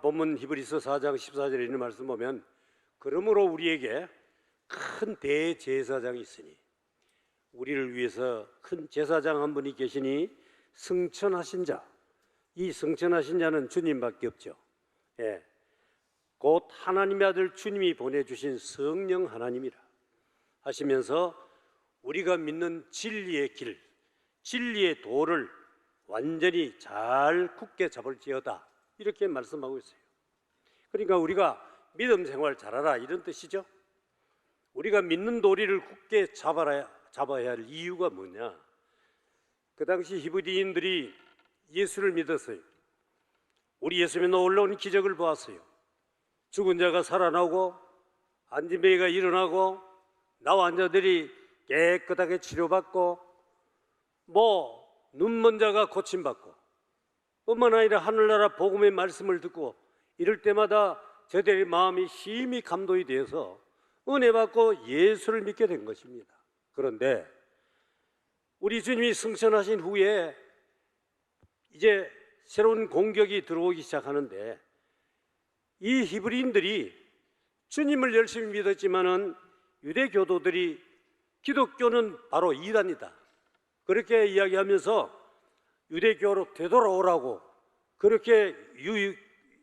본문 히브리서 4장 14절에 있는 말씀 보면 그러므로 우리에게 큰 대제사장이 있으니 우리를 위해서 큰 제사장 한 분이 계시니 승천하신 자, 이 승천하신 자는 주님밖에 없죠. 곧 하나님의 아들 주님이 보내주신 성령 하나님이라 하시면서 우리가 믿는 진리의 길, 진리의 도를 완전히 잘 굳게 잡을지어다 이렇게 말씀하고 있어요. 그러니까 우리가 믿음 생활 잘하라 이런 뜻이죠. 우리가 믿는 도리를 굳게 잡아야 할 이유가 뭐냐? 그 당시 히브리인들이 예수를 믿었어요. 우리 예수님의 놀라운 기적을 보았어요. 죽은 자가 살아나고 안진뱅이가 일어나고 나와 환자들이 깨끗하게 치료받고 눈먼 자가 고침받고 뿐만 아니라 하늘나라 복음의 말씀을 듣고 이럴 때마다 저들의 마음이 심히 감동이 되어서 은혜 받고 예수를 믿게 된 것입니다. 그런데 우리 주님이 승천하신 후에 이제 새로운 공격이 들어오기 시작하는데 이 히브리인들이 주님을 열심히 믿었지만은 유대교도들이 기독교는 바로 이단이다 그렇게 이야기하면서 유대교로 되돌아오라고 그렇게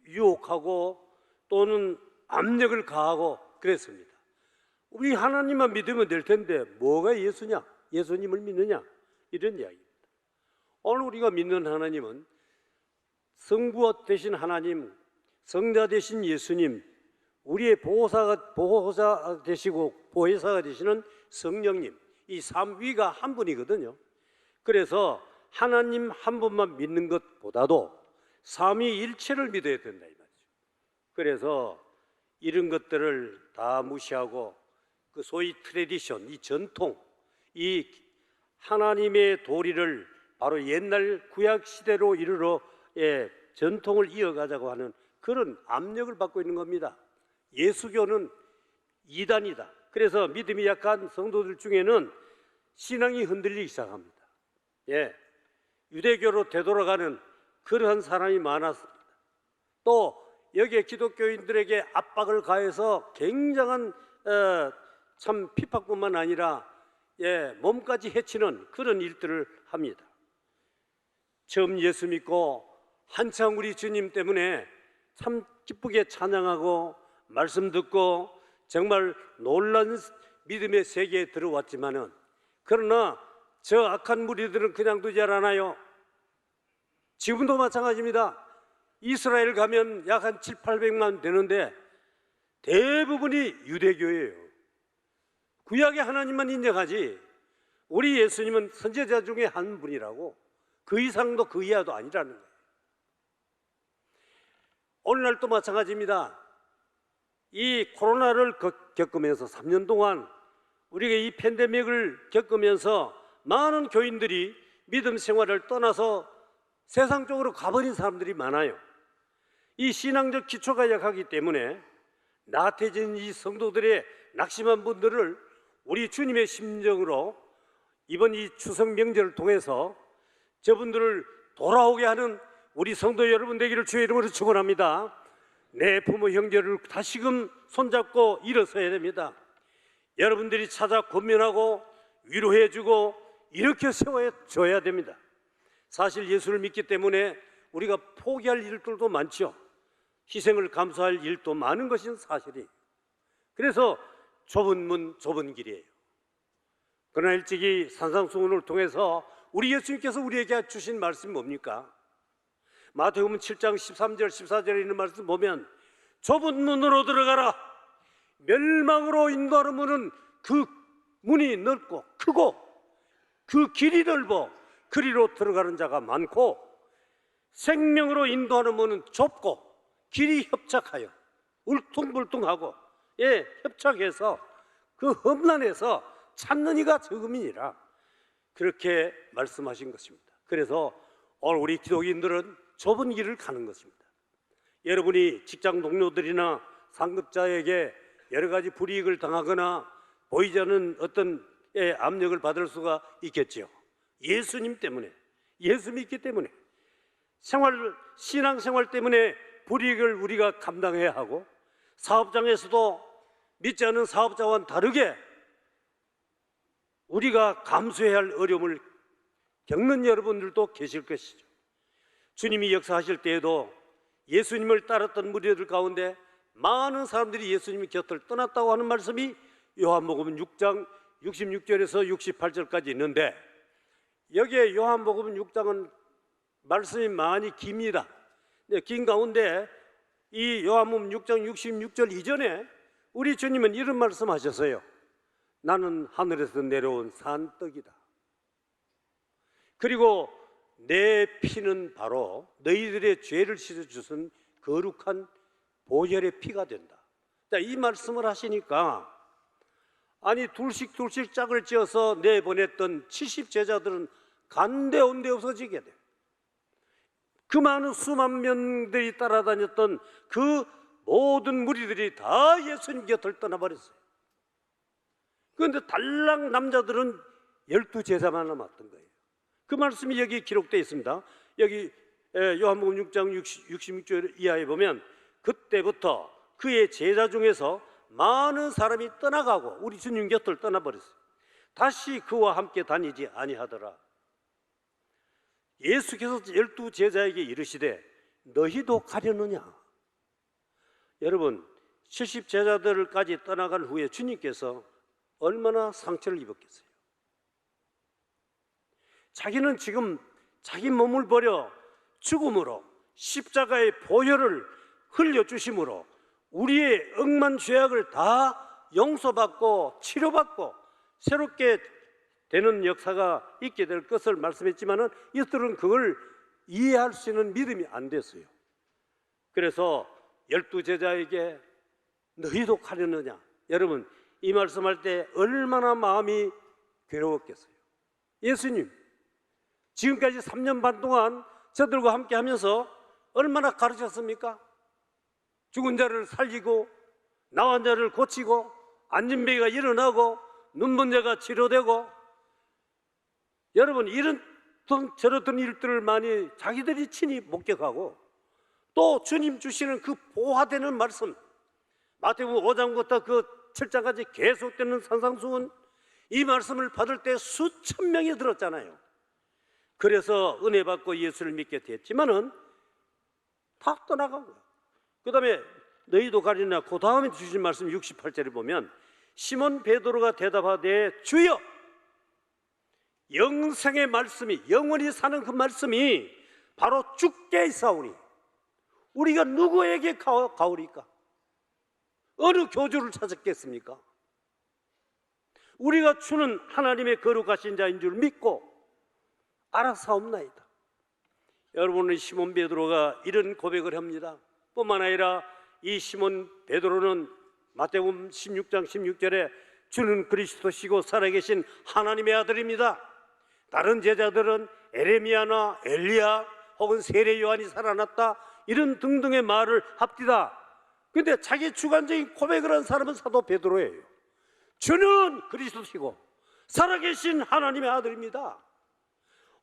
유혹하고 또는 압력을 가하고 그랬습니다. 우리 하나님만 믿으면 될 텐데 뭐가 예수냐? 예수님을 믿느냐? 이런 이야기입니다. 오늘 우리가 믿는 하나님은 성부 되신 하나님, 성자 되신 예수님, 우리의 보호자 되시고 보혜사가 되시는 성령님, 이 삼위가 한 분이거든요. 그래서 하나님 한 분만 믿는 것보다도 삼위일체를 믿어야 된다 이 말이죠. 그래서 이런 것들을 다 무시하고 그 소위 트레디션, 이 전통, 이 하나님의 도리를 바로 옛날 구약 시대로 이르러 전통을 이어가자고 하는 그런 압력을 받고 있는 겁니다. 예수교는 이단이다. 그래서 믿음이 약한 성도들 중에는 신앙이 흔들리기 시작합니다. 유대교로 되돌아가는 그러한 사람이 많았습니다. 또 여기에 기독교인들에게 압박을 가해서 굉장한 참 핍박뿐만 아니라 몸까지 해치는 그런 일들을 합니다. 처음 예수 믿고 한창 우리 주님 때문에 참 기쁘게 찬양하고 말씀 듣고 정말 놀란 믿음의 세계에 들어왔지만은 그러나 저 악한 무리들은 그냥 두지 않아요. 지금도 마찬가지입니다. 이스라엘 가면 약 한 700~800만 되는데 대부분이 유대교예요. 구약의 하나님만 인정하지 우리 예수님은 선지자 중에 한 분이라고 그 이상도 그 이하도 아니라는 거예요. 오늘날도 마찬가지입니다. 이 코로나를 겪으면서 3년 동안 우리가 이 팬데믹을 겪으면서 많은 교인들이 믿음 생활을 떠나서 세상 쪽으로 가버린 사람들이 많아요. 이 신앙적 기초가 약하기 때문에 나태해진 이 성도들의 낙심한 분들을 우리 주님의 심정으로 이번 이 추석 명절을 통해서 저분들을 돌아오게 하는 우리 성도 여러분 되기를 주의 이름으로 축원합니다. 내 부모 형제를 다시금 손잡고 일어서야 됩니다. 여러분들이 찾아 권면하고 위로해주고 이렇게 세워줘야 됩니다. 사실 예수를 믿기 때문에 우리가 포기할 일들도 많죠. 희생을 감수할 일도 많은 것인 사실이에요. 그래서 좁은 문 좁은 길이에요. 그러나 일찍이 산상수훈을 통해서 우리 예수님께서 우리에게 주신 말씀이 뭡니까? 마태복음 7장 13절 14절에 있는 말씀 보면 좁은 문으로 들어가라. 멸망으로 인도하는 문은 그 문이 넓고 크고 그 길이 넓어 그리로 들어가는 자가 많고 생명으로 인도하는 문은 좁고 길이 협착하여 울퉁불퉁하고 협착해서 그 험난해서 찾는 이가 적음이니라 그렇게 말씀하신 것입니다. 그래서 오늘 우리 기독인들은 좁은 길을 가는 것입니다. 여러분이 직장 동료들이나 상급자에게 여러 가지 불이익을 당하거나 보이지 않는 어떤 압력을 받을 수가 있겠지요. 예수님 때문에, 예수 믿기 때문에, 신앙생활 때문에 불이익을 우리가 감당해야 하고, 사업장에서도 믿지 않는 사업자와는 다르게 우리가 감수해야 할 어려움을 겪는 여러분들도 계실 것이죠. 주님이 역사하실 때에도 예수님을 따랐던 무리들 가운데 많은 사람들이 예수님의 곁을 떠났다고 하는 말씀이 요한복음 6장 66절에서 68절까지 있는데, 여기에 요한복음 6장은 말씀이 많이 깁니다. 긴 가운데 이 요한복음 6장 66절 이전에 우리 주님은 이런 말씀하셨어요. 나는 하늘에서 내려온 산떡이다. 그리고 내 피는 바로 너희들의 죄를 씻어주신 거룩한 보혈의 피가 된다. 이 말씀을 하시니까, 아니 둘씩 짝을 지어서 내보냈던 70제자들은 간데온데 없어지게 돼. 그 많은 수만 명들이 따라다녔던 그 모든 무리들이 다 예수님 곁을 떠나버렸어요. 그런데 달랑 남자들은 12제자만 남았던 거예요. 그 말씀이 여기 기록되어 있습니다. 여기 요한복음 6장 66절 이하에 보면, 그때부터 그의 제자 중에서 많은 사람이 떠나가고 우리 주님 곁을 떠나버렸어요. 다시 그와 함께 다니지 아니하더라. 예수께서 12제자에게 이르시되 너희도 가려느냐. 여러분, 70제자들까지 떠나간 후에 주님께서 얼마나 상처를 입었겠어요. 자기는 지금 자기 몸을 버려 죽음으로 십자가의 보혈을 흘려주심으로 우리의 억만 죄악을 다 용서받고 치료받고 새롭게 되는 역사가 있게 될 것을 말씀했지만은 이들은 그걸 이해할 수 있는 믿음이 안 됐어요. 그래서 12제자에게 너희도 가려느냐. 여러분, 이 말씀할 때 얼마나 마음이 괴로웠겠어요. 예수님 지금까지 3년 반 동안 저들과 함께 하면서 얼마나 가르쳤습니까? 죽은 자를 살리고 나온 자를 고치고 앉은 배가 일어나고 눈먼 자가 치료되고, 여러분 이런 저런 일들을 많이 자기들이 친히 목격하고, 또 주님 주시는 그 보화되는 말씀, 마태복음 5장부터 그 7장까지 계속되는 산상수훈, 이 말씀을 받을 때 수천 명이 들었잖아요. 그래서 은혜 받고 예수를 믿게 됐지만은 다 떠나간 거예요. 그 다음에 너희도 가리나, 그 다음에 주신 말씀 68절에 보면 시몬 베드로가 대답하되 주여, 영생의 말씀이, 영원히 사는 그 말씀이 바로 주께 있사오니 우리가 누구에게 가오리까? 어느 교주를 찾았겠습니까? 우리가 주는 하나님의 거룩하신 자인 줄 믿고 알아사옵나이다. 여러분은 시몬 베드로가 이런 고백을 합니다. 뿐만 아니라 이 시몬 베드로는 마태복음 16장 16절에 주는 그리스도시고 살아계신 하나님의 아들입니다. 다른 제자들은 에레미야나 엘리야 혹은 세례 요한이 살아났다, 이런 등등의 말을 합디다. 그런데 자기 주관적인 고백을 한 사람은 사도 베드로예요. 주는 그리스도시고 살아계신 하나님의 아들입니다.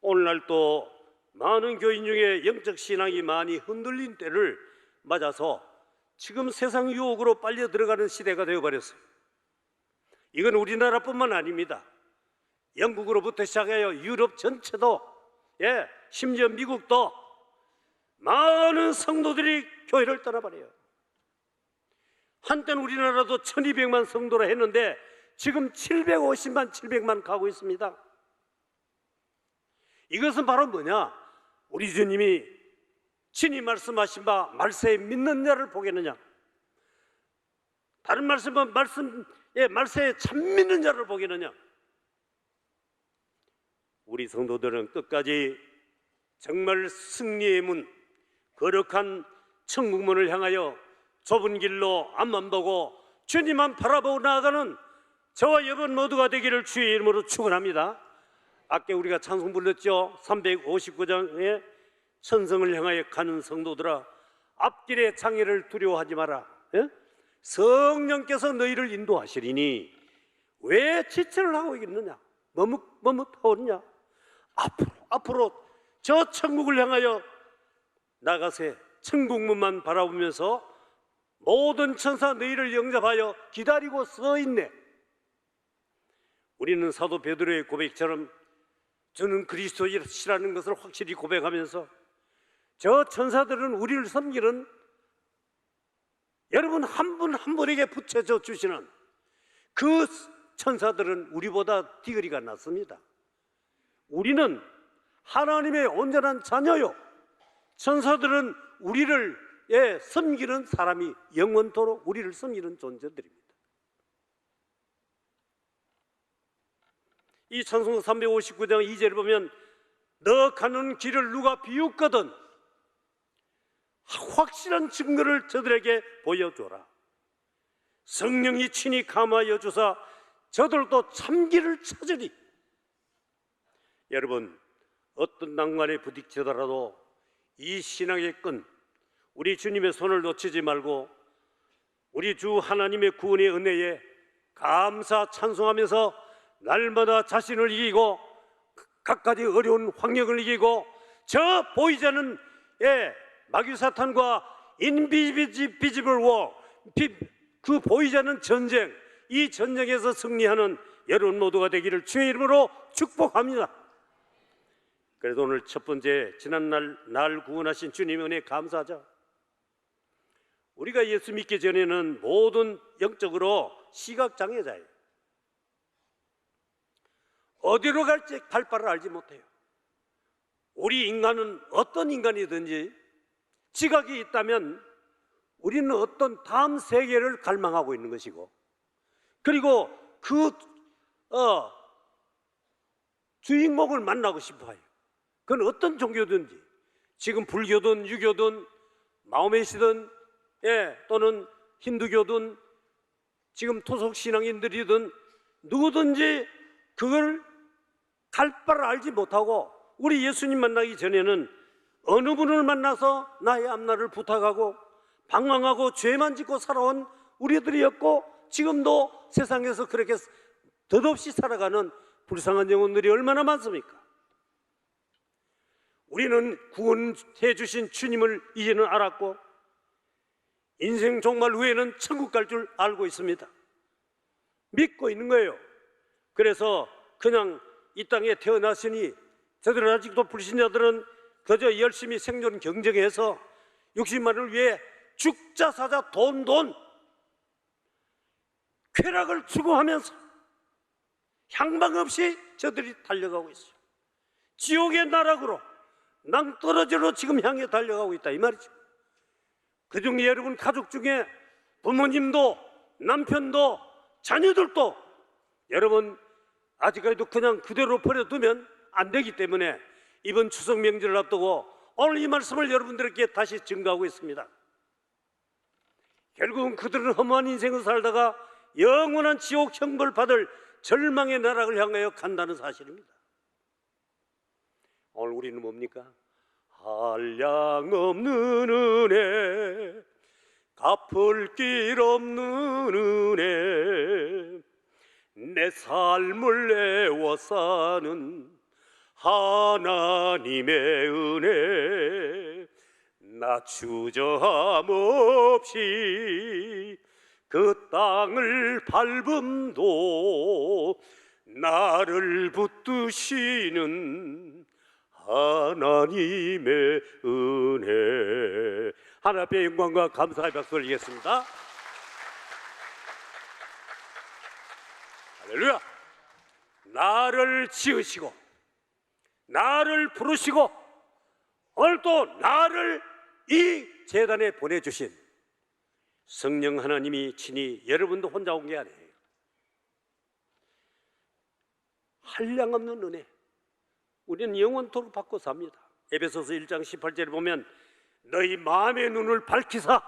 오늘날 또 많은 교인 중에 영적 신앙이 많이 흔들린 때를 맞아서 지금 세상 유혹으로 빨려 들어가는 시대가 되어버렸어요. 이건 우리나라뿐만 아닙니다. 영국으로부터 시작하여 유럽 전체도, 심지어 미국도 많은 성도들이 교회를 떠나버려요. 한때는 우리나라도 1200만 성도라 했는데 지금 750만 700만 가고 있습니다. 이것은 바로 뭐냐? 우리 주님이 친히 말씀하신 바 말세에 믿는 자를 보겠느냐, 다른 말씀은 말세에 참 믿는 자를 보겠느냐. 우리 성도들은 끝까지 정말 승리의 문, 거룩한 천국문을 향하여 좁은 길로 앞만 보고 주님만 바라보고 나아가는 저와 여러분 모두가 되기를 주의 이름으로 축원합니다. 아까 우리가 찬송 불렀죠. 359장에 천성을 향하여 가는 성도들아, 앞길의 장애를 두려워하지 마라. 성령께서 너희를 인도하시리니 왜 지체를 하고 있느냐, 머뭇하오느냐. 앞으로 저 천국을 향하여 나가세. 천국문만 바라보면서 모든 천사 너희를 영접하여 기다리고 서 있네. 우리는 사도 베드로의 고백처럼 저는 그리스도이시라는 것을 확실히 고백하면서 저 천사들은 우리를 섬기는 여러분 한 분 한 분에게 붙여져 주시는 그 천사들은 우리보다 디그리가 낮습니다. 우리는 하나님의 온전한 자녀요. 천사들은 우리를 섬기는 사람이 영원토록 우리를 섬기는 존재들입니다. 이 찬송가 359장 2절을 보면 너 가는 길을 누가 비웃거든 확실한 증거를 저들에게 보여줘라. 성령이 친히 감화하여 주사 저들도 참길을 찾으리. 여러분, 어떤 난관에 부딪히더라도 이 신앙의 끈, 우리 주님의 손을 놓치지 말고 우리 주 하나님의 구원의 은혜에 감사 찬송하면서 날마다 자신을 이기고 갖가지 어려운 환경을 이기고 저 보이지 않는 마귀 사탄과 인비지블 워, 그 보이지 않는 전쟁, 이 전쟁에서 승리하는 여러분 모두가 되기를 주의 이름으로 축복합니다. 그래도 오늘 첫 번째, 지난날 날 구원하신 주님의 은혜에 감사하자. 우리가 예수 믿기 전에는 모든 영적으로 시각장애자예요. 어디로 갈지 갈 바를 알지 못해요. 우리 인간은 어떤 인간이든지 지각이 있다면 우리는 어떤 다음 세계를 갈망하고 있는 것이고, 그리고 그 주인공을 만나고 싶어요. 그건 어떤 종교든지, 지금 불교든 유교든 마호메시든 또는 힌두교든 지금 토속 신앙인들이든 누구든지 그걸 갈 바를 알지 못하고 우리 예수님 만나기 전에는 어느 분을 만나서 나의 앞날을 부탁하고 방황하고 죄만 짓고 살아온 우리들이었고, 지금도 세상에서 그렇게 덧없이 살아가는 불쌍한 영혼들이 얼마나 많습니까? 우리는 구원해 주신 주님을 이제는 알았고 인생 종말 후에는 천국 갈 줄 알고 있습니다. 믿고 있는 거예요. 그래서 그냥 이 땅에 태어났으니 저들은 아직도 불신자들은 그저 열심히 생존 경쟁해서 60만을 위해 죽자 사자 돈 쾌락을 추구하면서 향방 없이 저들이 달려가고 있어요. 지옥의 나락으로 낭떠러지로 지금 향해 달려가고 있다 이 말이죠. 그중에 여러분 가족 중에 부모님도 남편도 자녀들도 여러분 아직까지도 그냥 그대로 버려두면 안 되기 때문에 이번 추석 명절을 앞두고 오늘 이 말씀을 여러분들에게 다시 증거하고 있습니다. 결국은 그들은 허무한 인생을 살다가 영원한 지옥 형벌 받을 절망의 나락을 향하여 간다는 사실입니다. 오늘 우리는 뭡니까? 한량없는 은혜, 갚을 길 없는 은혜, 내 삶을 애워 사는 하나님의 은혜, 나 주저함 없이 그 땅을 밟음도 나를 붙드시는 하나님의 은혜. 하나님 앞에 영광과 감사의 박수 올리겠습니다. 할렐루야. 나를 지으시고 나를 부르시고 오늘 또 나를 이 재단에 보내주신 성령 하나님이 친히 여러분도 혼자 온 게 아니에요. 한량없는 은혜, 우리는 영원토록 받고 삽니다. 에베소서 1장 18절에 보면 너희 마음의 눈을 밝히사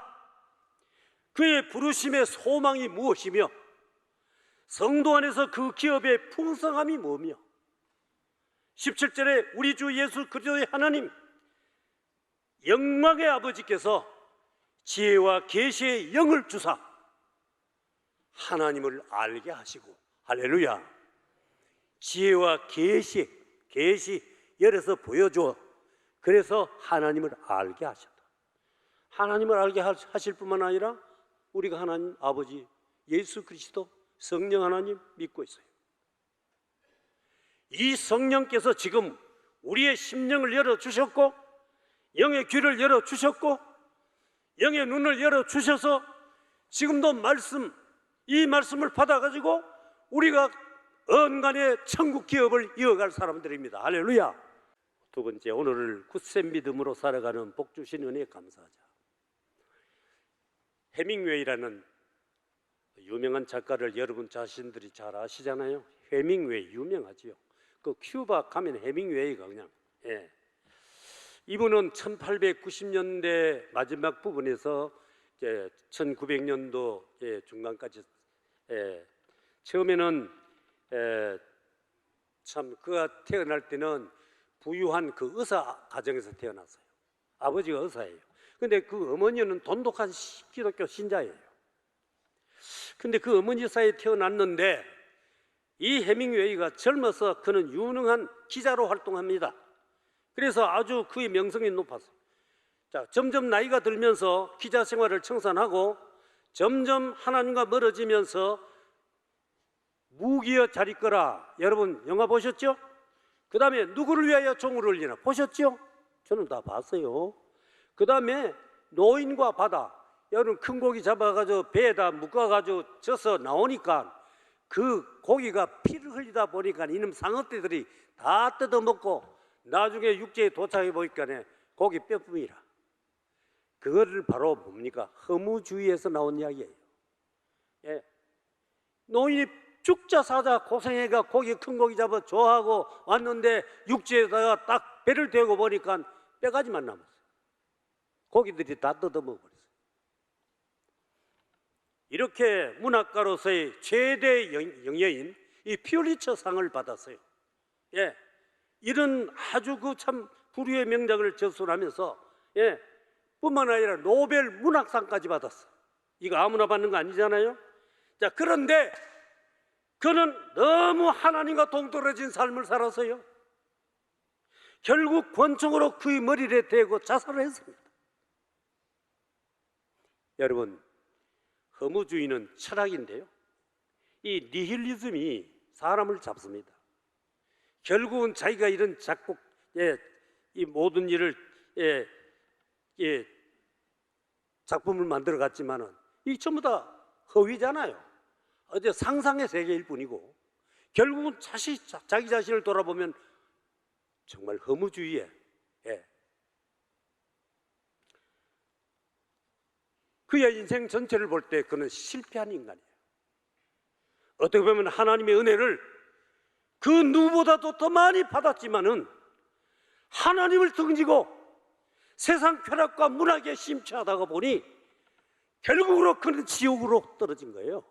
그의 부르심의 소망이 무엇이며 성도 안에서 그 기업의 풍성함이 뭐며, 17절에 우리 주 예수 그리스도의 하나님 영광의 아버지께서 지혜와 계시의 영을 주사 하나님을 알게 하시고, 할렐루야. 지혜와 계시 열어서 보여줘. 그래서 하나님을 알게 하셨다. 하나님을 알게 하실 뿐만 아니라 우리가 하나님 아버지 예수 그리스도 성령 하나님 믿고 있어요. 이 성령께서 지금 우리의 심령을 열어주셨고 영의 귀를 열어주셨고 영의 눈을 열어주셔서 지금도 이 말씀을 받아가지고 우리가 언간의 천국 기업을 이어갈 사람들입니다. 할렐루야. 두 번째, 오늘을 굳센 믿음으로 살아가는 복 주신 은혜에 감사하자. 해밍웨이라는 유명한 작가를 여러분 자신들이 잘 아시잖아요. 해밍웨이 유명하지요. 그 큐바 가면 해밍웨이가 그냥 이분은 1890년대 마지막 부분에서 이제 1900년도 중간까지 처음에는 참 그가 태어날 때는 부유한 그 의사 가정에서 태어났어요. 아버지가 의사예요. 근데 그 어머니는 돈독한 기독교 신자예요. 근데 그 어머니 사이에 태어났는데 이 해밍웨이가 젊어서 그는 유능한 기자로 활동합니다. 그래서 아주 그의 명성이 높았어요. 자, 점점 나이가 들면서 기자 생활을 청산하고 점점 하나님과 멀어지면서 무기여 잘 있거라. 여러분 영화 보셨죠? 그 다음에 누구를 위하여 종을 울리나 보셨죠? 저는 다 봤어요. 그 다음에 노인과 바다. 여러분 큰 고기 잡아가지고 배에다 묶어가지고 져서 나오니까 그 고기가 피를 흘리다 보니까 이놈 상어떼들이 다 뜯어먹고 나중에 육지에 도착해 보니까 고기 뼈뿐이라. 그거를 바로 뭡니까? 허무주의에서 나온 이야기예요. 노인이 죽자 사자 고생해가 큰 고기 잡아 좋아하고 왔는데 육지에다가 딱 배를 대고 보니까 뼈가지만 남았어요. 고기들이 다 뜯어먹어버렸어요. 이렇게 문학가로서의 최대 영예인 이 퓰리처 상을 받았어요. 이런 아주 그 참 부류의 명작을 저술하면서 뿐만 아니라 노벨 문학상까지 받았어. 이거 아무나 받는 거 아니잖아요. 자, 그런데 그는 너무 하나님과 동떨어진 삶을 살아서요. 결국 권총으로 그의 머리를 대고 자살을 했습니다. 여러분, 허무주의는 철학인데요. 이 니힐리즘이 사람을 잡습니다. 결국은 자기가 이런 이 모든 일을 작품을 만들어 갔지만은 이 전부 다 허위잖아요. 어제 상상의 세계일 뿐이고 결국은 자기 자신을 돌아보면 정말 허무주의에 그의 인생 전체를 볼 때 그는 실패한 인간이에요. 어떻게 보면 하나님의 은혜를 그 누구보다도 더 많이 받았지만은 하나님을 등지고 세상 쾌락과 문학에 심취하다가 보니 결국으로 그는 지옥으로 떨어진 거예요.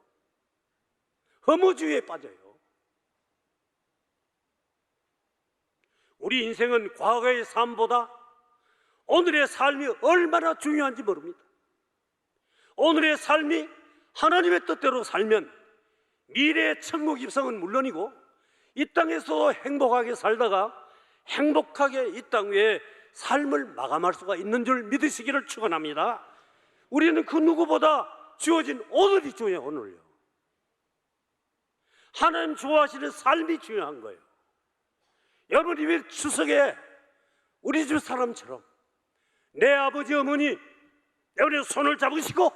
허무주의에 빠져요. 우리 인생은 과거의 삶보다 오늘의 삶이 얼마나 중요한지 모릅니다. 오늘의 삶이 하나님의 뜻대로 살면 미래의 천국 입성은 물론이고 이 땅에서 행복하게 살다가 행복하게 이 땅 위에 삶을 마감할 수가 있는 줄 믿으시기를 축원합니다. 우리는 그 누구보다 주어진 오늘이 중요해요. 오늘요. 하나님 좋아하시는 삶이 중요한 거예요. 여러분이 왜 추석에 우리 집 사람처럼 내 아버지 어머니 여러분의 손을 잡으시고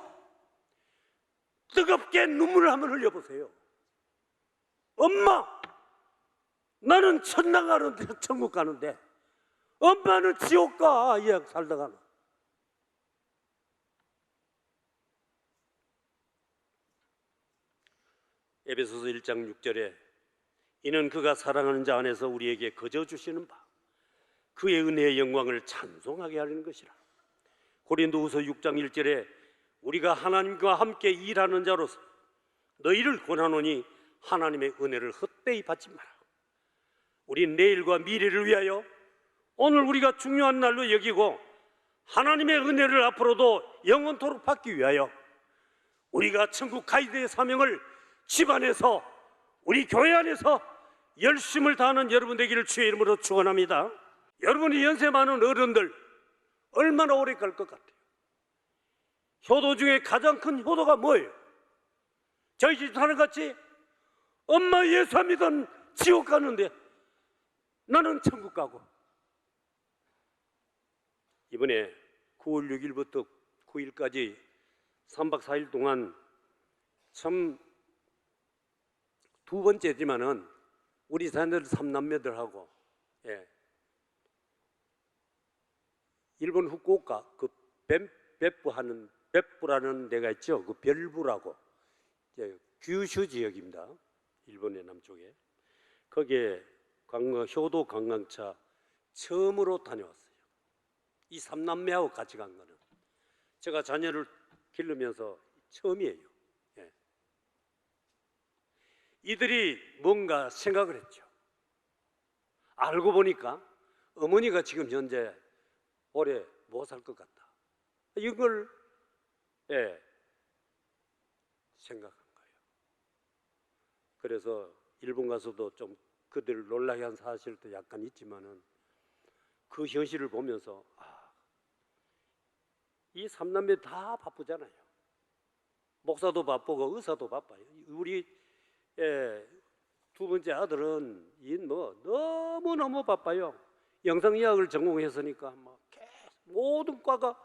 뜨겁게 눈물을 한번 흘려보세요. 엄마, 나는 천당 가는데 천국 가는데 엄마는 지옥 가. 이 살다가는. 에베소서 1장 6절에 이는 그가 사랑하는 자 안에서 우리에게 거저 주시는 바 그의 은혜의 영광을 찬송하게 하려는 것이라. 고린도후서 6장 1절에 우리가 하나님과 함께 일하는 자로서 너희를 권하노니 하나님의 은혜를 헛되이 받지 마라. 우리 내일과 미래를 위하여 오늘 우리가 중요한 날로 여기고 하나님의 은혜를 앞으로도 영원토록 받기 위하여 우리가 천국 가이드의 사명을 집안에서 우리 교회 안에서 열심을 다하는 여러분 되기를 주의 이름으로 축원합니다. 여러분이 연세 많은 어른들 얼마나 오래 갈 것 같아요? 효도 중에 가장 큰 효도가 뭐예요? 저희 집사람 같이 엄마 예수 안 믿으면 지옥 가는데 나는 천국 가고. 이번에 9월 6일부터 9일까지 3박 4일 동안 참 두 번째지만은 우리 자녀들 3남매들하고 일본 후쿠오카 그 벳부라는 데가 있죠. 그 별부라고 규슈 지역입니다. 일본의 남쪽에. 거기에 효도 관광차 처음으로 다녀왔어요. 이 3남매하고 같이 간 거는 제가 자녀를 기르면서 처음이에요. 이들이 뭔가 생각을 했죠. 알고 보니까 어머니가 지금 현재 오래 못 살 것 같다. 이걸 생각한 거예요. 그래서 일본 가서도 좀 그들을 놀라게 한 사실도 약간 있지만은 그 현실을 보면서 이 삼남매 다 바쁘잖아요. 목사도 바쁘고 의사도 바빠요. 우리 두 번째 아들은 너무너무 바빠요. 영상의학을 전공했으니까 모든 과가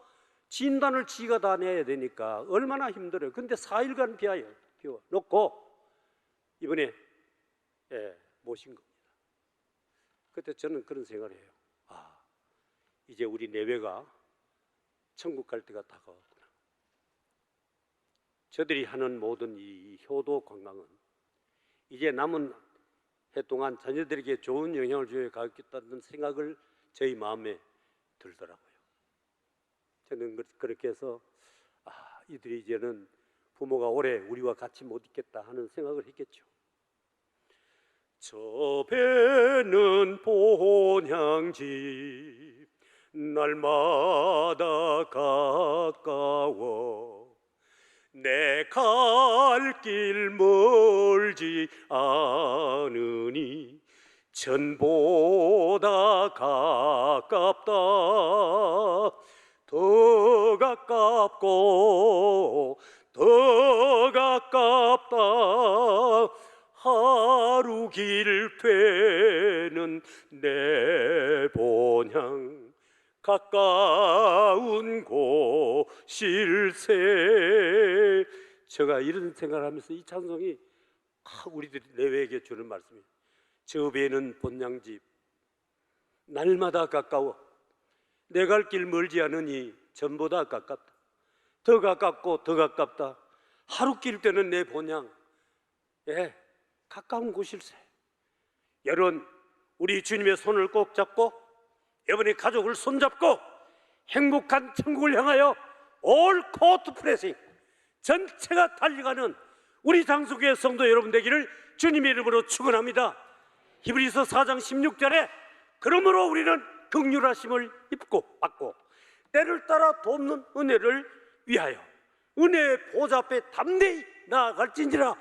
진단을 지가 다 내야 되니까 얼마나 힘들어요. 근데 4일간 비워놓고 이번에 모신 겁니다. 그때 저는 그런 생각을 해요. 이제 우리 내외가 천국 갈 때가 다가왔구나. 저들이 하는 모든 이 효도 관광은 이제 남은 해 동안 자녀들에게 좋은 영향을 줘야겠다는 생각을 저희 마음에 들더라고요. 저는 그렇게 해서 이들이 이제는 부모가 오래 우리와 같이 못 있겠다 하는 생각을 했겠죠. 저 배는 본향집 날마다 가까워 내 갈 길 멀지 않으니 전보다 가깝다 더 가깝고 더 가깝다 하루 길 되는 내 본향 가까운 곳일세. 제가 이런 생각을 하면서 이 찬송이 우리들이 내외에게 주는 말씀이에요. 저 배는 본향집 날마다 가까워 내 갈 길 멀지 않으니 전보다 가깝다 더 가깝고 더 가깝다 하루 길 되는 내 본향 가까운 곳일세. 여러분 우리 주님의 손을 꼭 잡고 여러분의 가족을 손잡고 행복한 천국을 향하여 올 코트 프레싱 전체가 달려가는 우리 장수교회 성도 여러분 되기를 주님의 이름으로 축원합니다. 히브리서 4장 16절에 그러므로 우리는 긍휼하심을 받고 때를 따라 돕는 은혜를 위하여 은혜의 보좌 앞에 담대히 나아갈진지라.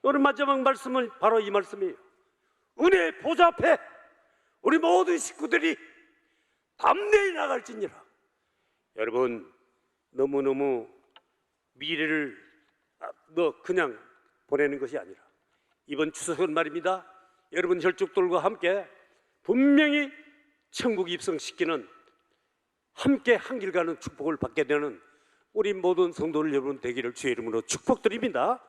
오늘 마지막 말씀은 바로 이 말씀이에요. 은혜의 보좌 앞에 우리 모든 식구들이 담대히 나갈지니라. 여러분 너무너무 미래를 그냥 보내는 것이 아니라 이번 추석은 말입니다. 여러분 혈족들과 함께 분명히 천국 입성시키는 함께 한 길 가는 축복을 받게 되는 우리 모든 성도들 여러분 되기를 주의 이름으로 축복드립니다.